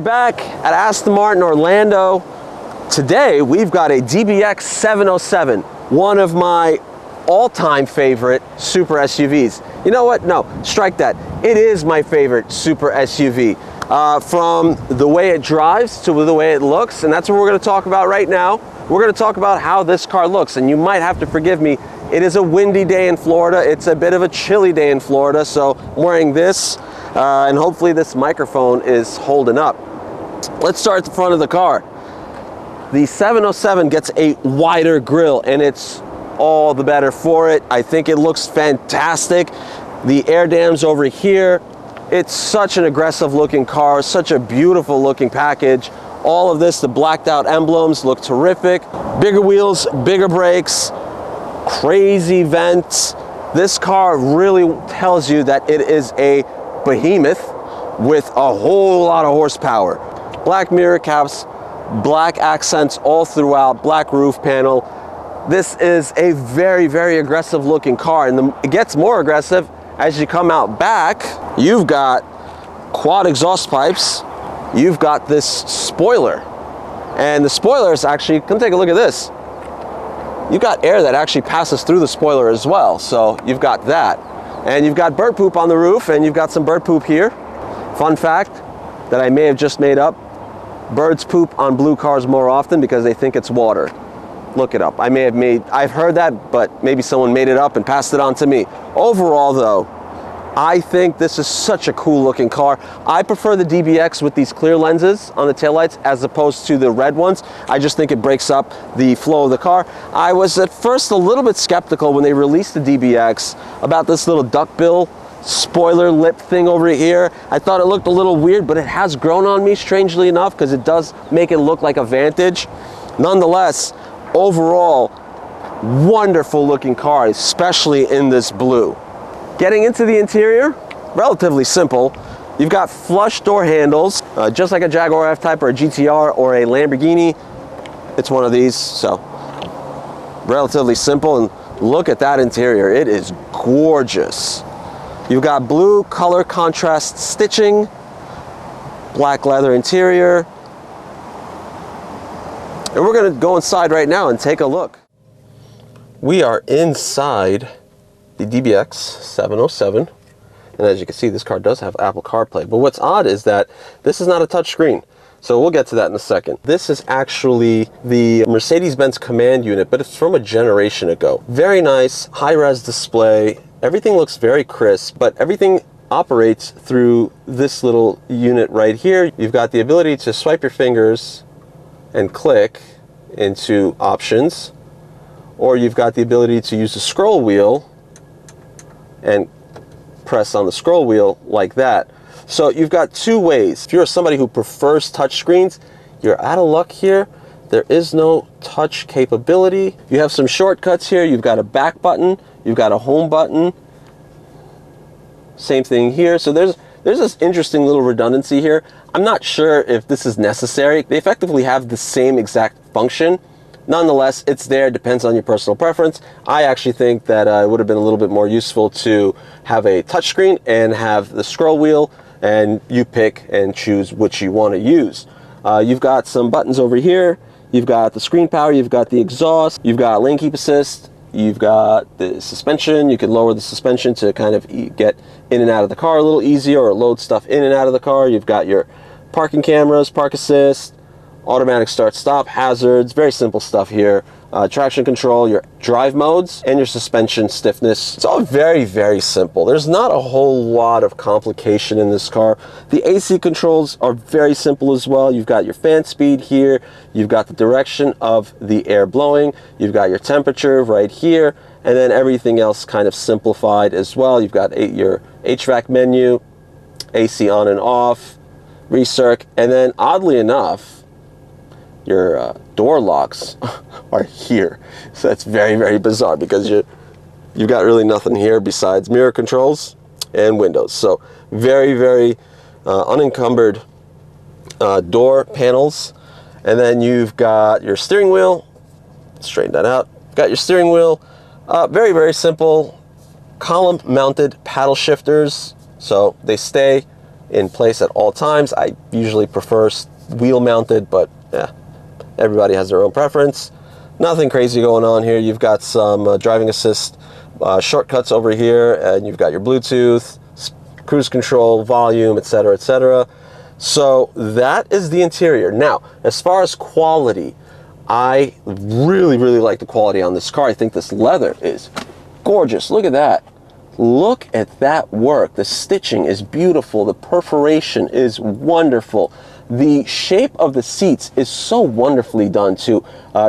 back at Aston Martin Orlando. Today we've got a DBX 707, one of my all-time favorite super SUVs. You know what? No, strike that. It is my favorite super SUV. From the way it drives to the way it looks, and that's what we're going to talk about right now. We're going to talk about how this car looks, and you might have to forgive me. It is a windy day in Florida. It's a bit of a chilly day in Florida, so I'm wearing this, and hopefully this microphone is holding up. Let's start at the front of the car. The 707 gets a wider grille, and it's all the better for it. I think it looks fantastic. The air dams over here. It's such an aggressive looking car, such a beautiful looking package. All of this, the blacked out emblems look terrific. Bigger wheels, bigger brakes, crazy vents. This car really tells you that it is a behemoth with a whole lot of horsepower. Black mirror caps, black accents all throughout, black roof panel. This is a very, very aggressive looking car, and it gets more aggressive as you come out back. You've got quad exhaust pipes. You've got this spoiler, and the spoiler is actually, come take a look at this. You've got air that actually passes through the spoiler as well, so you've got that. And you've got bird poop on the roof, and you've got some bird poop here. Fun fact that I may have just made up: birds poop on blue cars more often because they think it's water. Look it up. I've heard that, but maybe someone made it up and passed it on to me. Overall though, I think this is such a cool looking car. I prefer the DBX with these clear lenses on the taillights as opposed to the red ones. I just think it breaks up the flow of the car. I was at first a little bit skeptical when they released the DBX about this little duckbill spoiler lip thing over here. I thought it looked a little weird, but it has grown on me, strangely enough, because it does make it look like a Vantage. Nonetheless, overall, wonderful looking car, especially in this blue. Getting into the interior, relatively simple. You've got flush door handles, just like a Jaguar F-Type or a GTR or a Lamborghini. It's one of these, so relatively simple. And look at that interior. It is gorgeous. You've got blue color contrast stitching, black leather interior. And we're going to go inside right now and take a look. We are inside the DBX 707, and as you can see, this car does have Apple CarPlay. But what's odd is that this is not a touchscreen, so we'll get to that in a second. This is actually the Mercedes-Benz Command unit, but it's from a generation ago. Very nice, high-res display. Everything looks very crisp, but everything operates through this little unit right here. You've got the ability to swipe your fingers and click into options, or you've got the ability to use the scroll wheel and press on the scroll wheel like that. So you've got two ways. If you're somebody who prefers touch screens, you're out of luck here. There is no touch capability. You have some shortcuts here. You've got a back button, you've got a home button. Same thing here. So there's this interesting little redundancy here. I'm not sure if this is necessary. They effectively have the same exact function. Nonetheless, it's there, depends on your personal preference. I actually think that it would have been a little bit more useful to have a touchscreen and have the scroll wheel, and you pick and choose which you want to use. You've got some buttons over here. You've got the screen power, you've got the exhaust, you've got lane keep assist, you've got the suspension. You can lower the suspension to kind of get in and out of the car a little easier, or load stuff in and out of the car. You've got your parking cameras, park assist, automatic start stop, hazards, very simple stuff here. Traction control, your drive modes, and your suspension stiffness. It's all very, very simple. There's not a whole lot of complication in this car. The AC controls are very simple as well. You've got your fan speed here. You've got the direction of the air blowing. You've got your temperature right here. And then everything else kind of simplified as well. You've got your HVAC menu, AC on and off, recirc, and then oddly enough, your door locks are here. So that's very, very bizarre, because you've got really nothing here besides mirror controls and windows. So very, very unencumbered door panels. And then you've got your steering wheel. Straighten that out. Got your steering wheel. Very, very simple column mounted paddle shifters. So they stay in place at all times. I usually prefer wheel mounted, but yeah, everybody has their own preference. Nothing crazy going on here. You've got some driving assist shortcuts over here, and you've got your Bluetooth, cruise control, volume, etc., etc. So that is the interior. Now, as far as quality, I really like the quality on this car. I think this leather is gorgeous. Look at that. Look at that work. The stitching is beautiful. The perforation is wonderful. The shape of the seats is so wonderfully done too.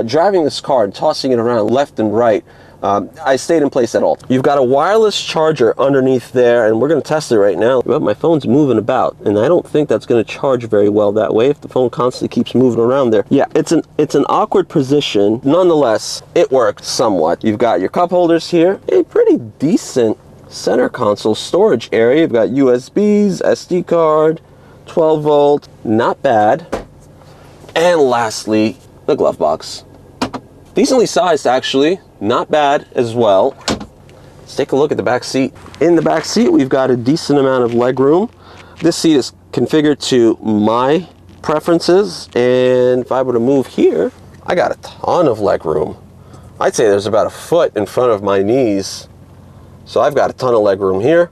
Driving this car and tossing it around left and right, I stayed in place at all. You've got a wireless charger underneath there, and we're going to test it right now. But my phone's moving about, and I don't think that's going to charge very well that way if the phone constantly keeps moving around there. Yeah, it's an awkward position. Nonetheless, it worked somewhat. You've got your cup holders here, a pretty decent center console storage area. You've got USBs, SD card, 12 volt, not bad. And lastly, the glove box. Decently sized, actually, not bad as well. Let's take a look at the back seat. In the back seat, we've got a decent amount of leg room. This seat is configured to my preferences, and if I were to move here, I got a ton of leg room. I'd say there's about a foot in front of my knees. So I've got a ton of leg room here.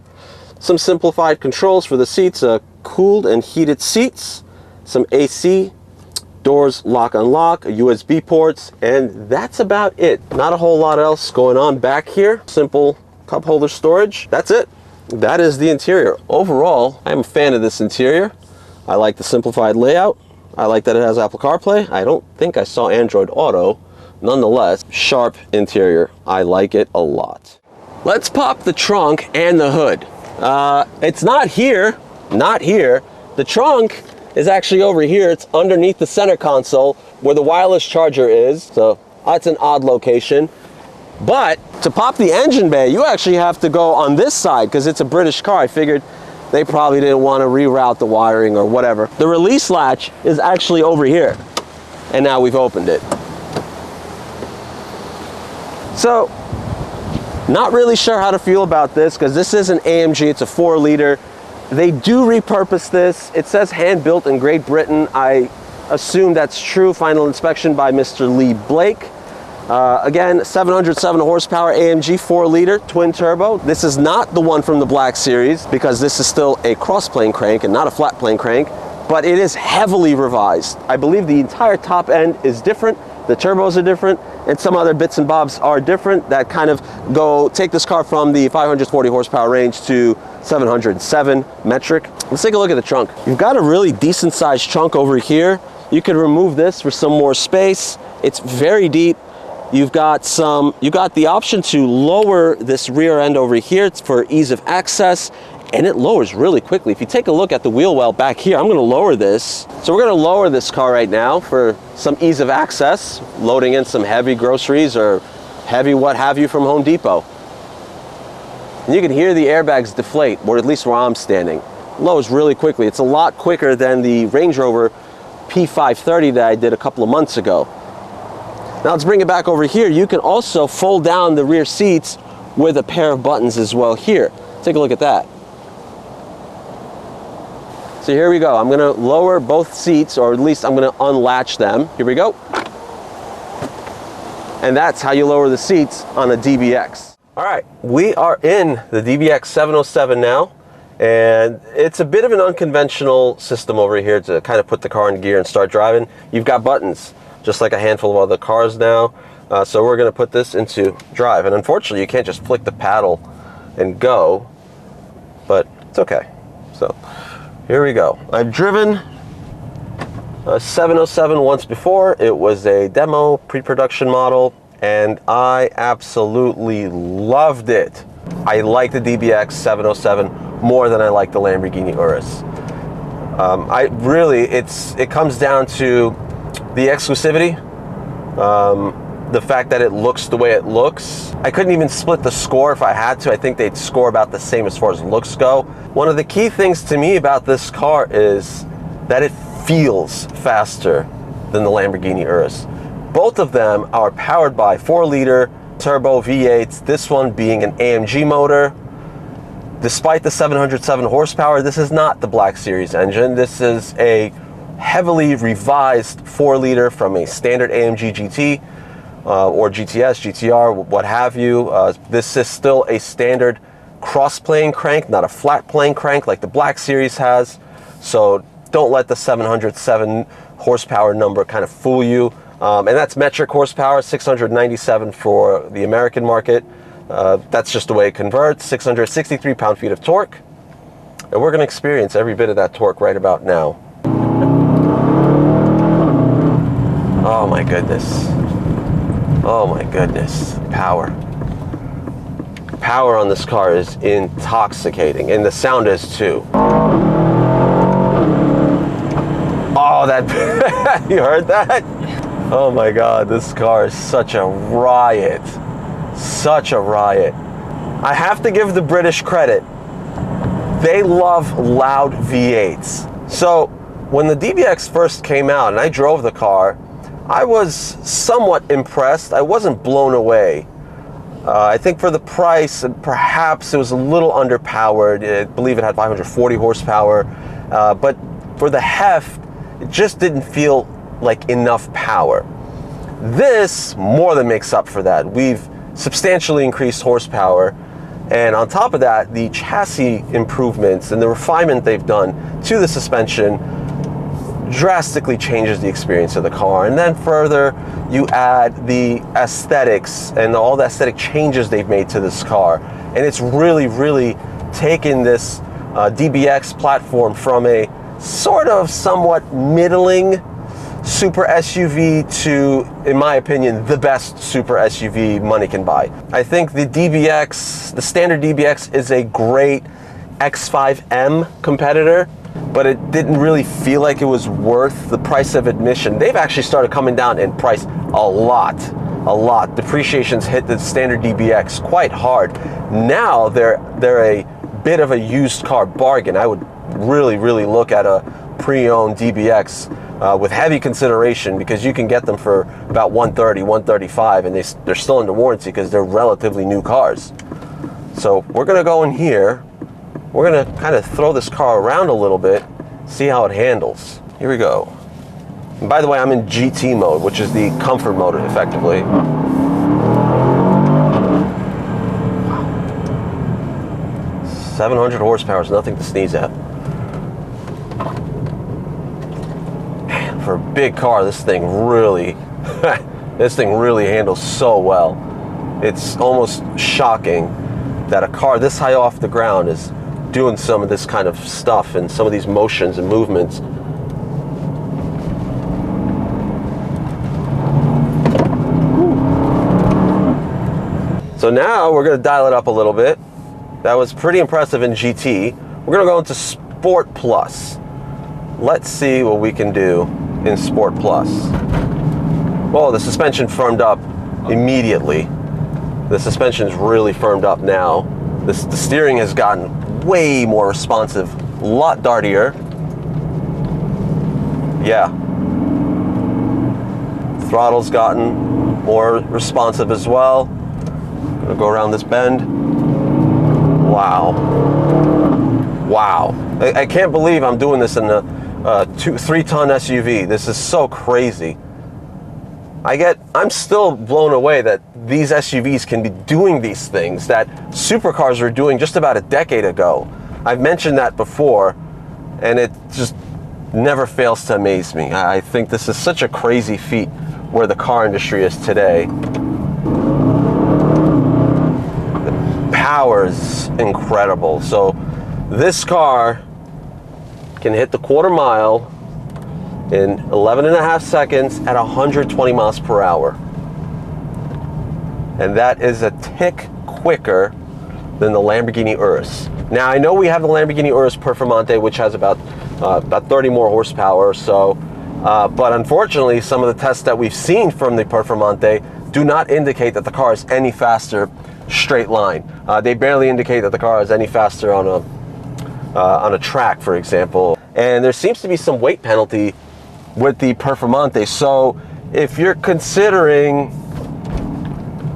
Some simplified controls for the seats, cooled and heated seats, some AC, doors lock unlock, USB ports, and that's about it. Not a whole lot else going on back here. Simple cup holder storage. That's it. That is the interior. Overall, I'm a fan of this interior. I like the simplified layout. I like that it has Apple CarPlay. I don't think I saw Android Auto. Nonetheless, sharp interior. I like it a lot. Let's pop the trunk and the hood. It's not here. The trunk is actually over here. It's underneath the center console where the wireless charger is. So that's an odd location. But to pop the engine bay, you actually have to go on this side because it's a British car. I figured they probably didn't want to reroute the wiring or whatever. The release latch is actually over here. And now we've opened it. So, not really sure how to feel about this because this is an AMG. It's a 4-liter. They do repurpose this. It says hand-built in Great Britain. I assume that's true. Final inspection by Mr. Lee Blake. Again, 707 horsepower AMG 4-liter twin turbo. This is not the one from the Black Series because this is still a cross-plane crank and not a flat plane crank, but it is heavily revised. I believe the entire top end is different. The turbos are different, and some other bits and bobs are different that kind of take this car from the 540 horsepower range to 707 metric. Let's take a look at the trunk. You've got a really decent sized trunk over here. You could remove this for some more space. It's very deep. You've got the option to lower this rear end over here for ease of access, and it lowers really quickly. If you take a look at the wheel well back here, I'm gonna lower this. So we're gonna lower this car right now for some ease of access, loading in some heavy groceries or heavy what have you from Home Depot. And you can hear the airbags deflate, or at least where I'm standing. Lowers really quickly. It's a lot quicker than the Range Rover P530 that I did a couple of months ago. Now let's bring it back over here. You can also fold down the rear seats with a pair of buttons as well here. Take a look at that. So here we go. I'm gonna lower both seats, or at least I'm gonna unlatch them. Here we go. And that's how you lower the seats on a DBX. All right, we are in the DBX 707 now, and it's a bit of an unconventional system over here to kind of put the car in gear and start driving. You've got buttons, just like a handful of other cars now. So we're gonna put this into drive. And unfortunately, you can't just flick the paddle and go, but it's okay. So here we go. I've driven a 707 once before. It was a demo pre-production model, and I absolutely loved it. I like the DBX 707 more than I like the Lamborghini Urus. It comes down to the exclusivity, the fact that it looks the way it looks. I couldn't even split the score if I had to. I think they'd score about the same as far as looks go. One of the key things to me about this car is that it feels faster than the Lamborghini Urus. Both of them are powered by 4-liter turbo V8s, this one being an AMG motor. Despite the 707 horsepower, this is not the Black Series engine. This is a heavily revised 4-liter from a standard AMG GT or GTS, GTR, what have you. This is still a standard cross-plane crank, not a flat plane crank like the Black Series has. So don't let the 707 horsepower number kind of fool you. And that's metric horsepower, 697 for the American market. That's just the way it converts, 663 pound-feet of torque. And we're going to experience every bit of that torque right about now. Oh my goodness. Oh my goodness. Power. Power on this car is intoxicating, and the sound is too. Oh, that, you heard that? Oh my God, this car is such a riot. Such a riot. I have to give the British credit. They love loud V8s. So when the DBX first came out and I drove the car, I was somewhat impressed. I wasn't blown away. I think for the price, perhaps it was a little underpowered. I believe it had 540 horsepower, but for the heft, it just didn't feel like enough power. This more than makes up for that. We've substantially increased horsepower, and on top of that, the chassis improvements and the refinement they've done to the suspension drastically changes the experience of the car. And then further, you add the aesthetics and all the aesthetic changes they've made to this car, and it's really taken this DBX platform from a sort of somewhat middling super SUV to, in my opinion, the best super SUV money can buy. I think the DBX, the standard DBX, is a great X5M competitor, but it didn't really feel like it was worth the price of admission. They've actually started coming down in price a lot. Depreciation's hit the standard DBX quite hard. Now they're a bit of a used car bargain. I would really look at a pre-owned DBX with heavy consideration, because you can get them for about $130, $135, and they're still under warranty because they're relatively new cars. So we're gonna go in here. We're gonna kind of throw this car around a little bit, see how it handles. Here we go. And by the way, I'm in GT mode, which is the comfort mode, effectively. Wow. 700 horsepower is nothing to sneeze at. Man, for a big car, this thing really, this thing really handles so well. It's almost shocking that a car this high off the ground is doing some of this kind of stuff and some of these motions and movements. So now we're going to dial it up a little bit. That was pretty impressive in GT. We're going to go into Sport Plus. Let's see what we can do in Sport Plus. Well, the suspension firmed up immediately. The suspension's really firmed up now. The steering has gotten way more responsive, a lot dartier. Yeah. Throttle's gotten more responsive as well. Gonna go around this bend. Wow. Wow. I can't believe I'm doing this in a 3-ton SUV. This is so crazy. I'm still blown away that these SUVs can be doing these things that supercars were doing just about a decade ago. I've mentioned that before, and it just never fails to amaze me. I think this is such a crazy feat where the car industry is today. The power is incredible. So this car can hit the quarter mile in 11.5 seconds at 120 miles per hour. And that is a tick quicker than the Lamborghini Urus. Now, I know we have the Lamborghini Urus Performante, which has about 30 more horsepower or so, but unfortunately, some of the tests that we've seen from the Performante do not indicate that the car is any faster straight line. They barely indicate that the car is any faster on a track, for example. And there seems to be some weight penalty with the Performante. So if you're considering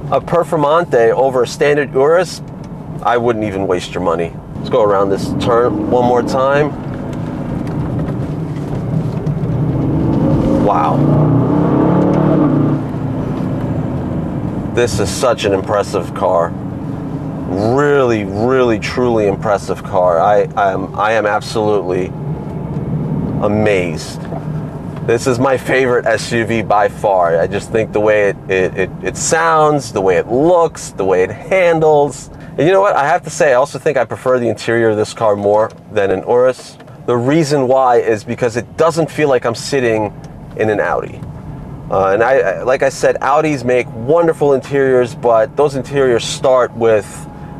a Performante over a standard Urus, I wouldn't even waste your money. Let's go around this turn one more time. Wow. This is such an impressive car. Really, really, truly impressive car. I am absolutely amazed. This is my favorite SUV by far. I just think the way it sounds, the way it looks, the way it handles. And you know what? I have to say, I also think I prefer the interior of this car more than an Urus. The reason why is because it doesn't feel like I'm sitting in an Audi. And like I said, Audis make wonderful interiors, but those interiors start with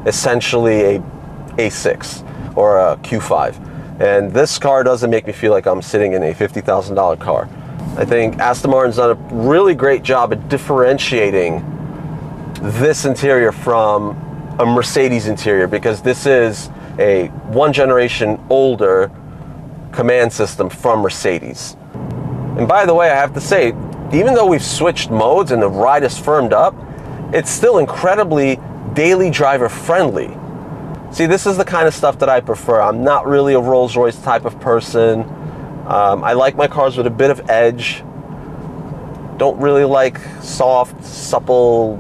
essentially a A6 or a Q5. And this car doesn't make me feel like I'm sitting in a $50,000 car. I think Aston Martin's done a really great job at differentiating this interior from a Mercedes interior, because this is a one generation older command system from Mercedes. And by the way, I have to say, even though we've switched modes and the ride is firmed up, it's still incredibly daily driver friendly. See, this is the kind of stuff that I prefer. I'm not really a Rolls-Royce type of person. I like my cars with a bit of edge. Don't really like soft, supple,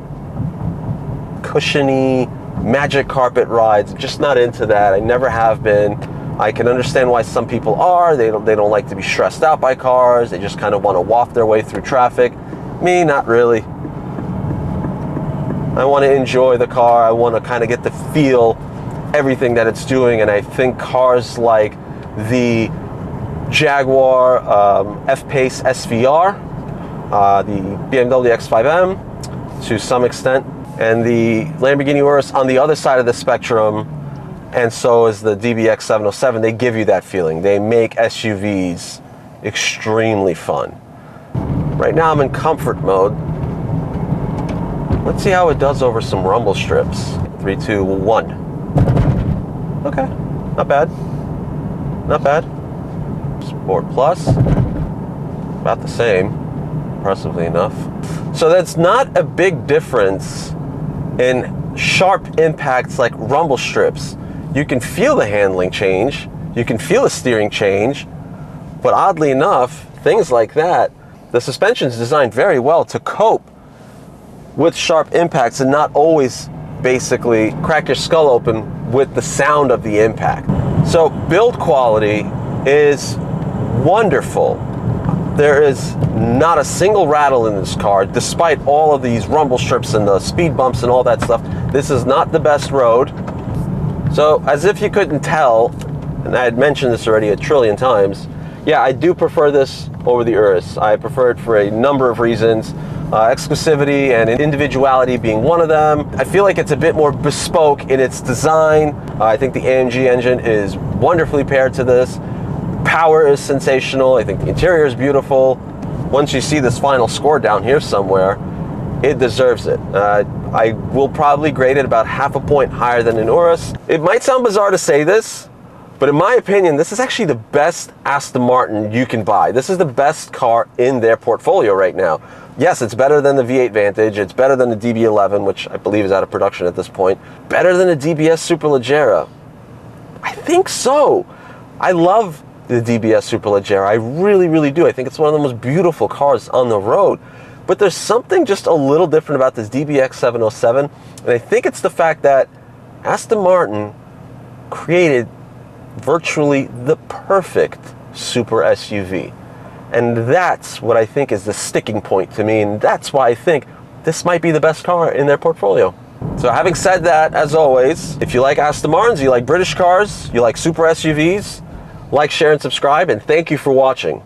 cushiony, magic carpet rides. Just not into that. I never have been. I can understand why some people are. They don't like to be stressed out by cars. They just kind of want to waft their way through traffic. Me, not really. I want to enjoy the car. I want to kind of get to feel everything that it's doing, and I think cars like the Jaguar F-Pace SVR, the BMW X5M to some extent, and the Lamborghini Urus on the other side of the spectrum, and so is the DBX 707, they give you that feeling. They make SUVs extremely fun. Right now I'm in comfort mode. Let's see how it does over some rumble strips. 3, 2, 1. Okay, not bad. Not bad. Sport Plus, about the same, impressively enough. So that's not a big difference in sharp impacts like rumble strips. You can feel the handling change, you can feel the steering change, but oddly enough, things like that, the suspension is designed very well to cope with sharp impacts and not always basically crack your skull open with the sound of the impact. So build quality is wonderful. There is not a single rattle in this car, despite all of these rumble strips and the speed bumps and all that stuff. This is not the best road. So as if you couldn't tell, and I had mentioned this already a trillion times, yeah, I do prefer this over the Urus. I prefer it for a number of reasons. Exclusivity and individuality being one of them. I feel like it's a bit more bespoke in its design. I think the AMG engine is wonderfully paired to this. Power is sensational. I think the interior is beautiful. Once you see this final score down here somewhere, it deserves it. I will probably grade it about half a point higher than an Urus. It might sound bizarre to say this, but in my opinion, this is actually the best Aston Martin you can buy. This is the best car in their portfolio right now. Yes, it's better than the V8 Vantage. It's better than the DB11, which I believe is out of production at this point. Better than the DBS Superleggera. I think so. I love the DBS Superleggera. I really, really do. I think it's one of the most beautiful cars on the road. But there's something just a little different about this DBX 707, and I think it's the fact that Aston Martin created virtually the perfect super SUV. And that's what I think is the sticking point to me, and that's why I think this might be the best car in their portfolio. So having said that, as always, if you like Aston Martins, you like British cars, you like super SUVs, like, share, and subscribe, and thank you for watching.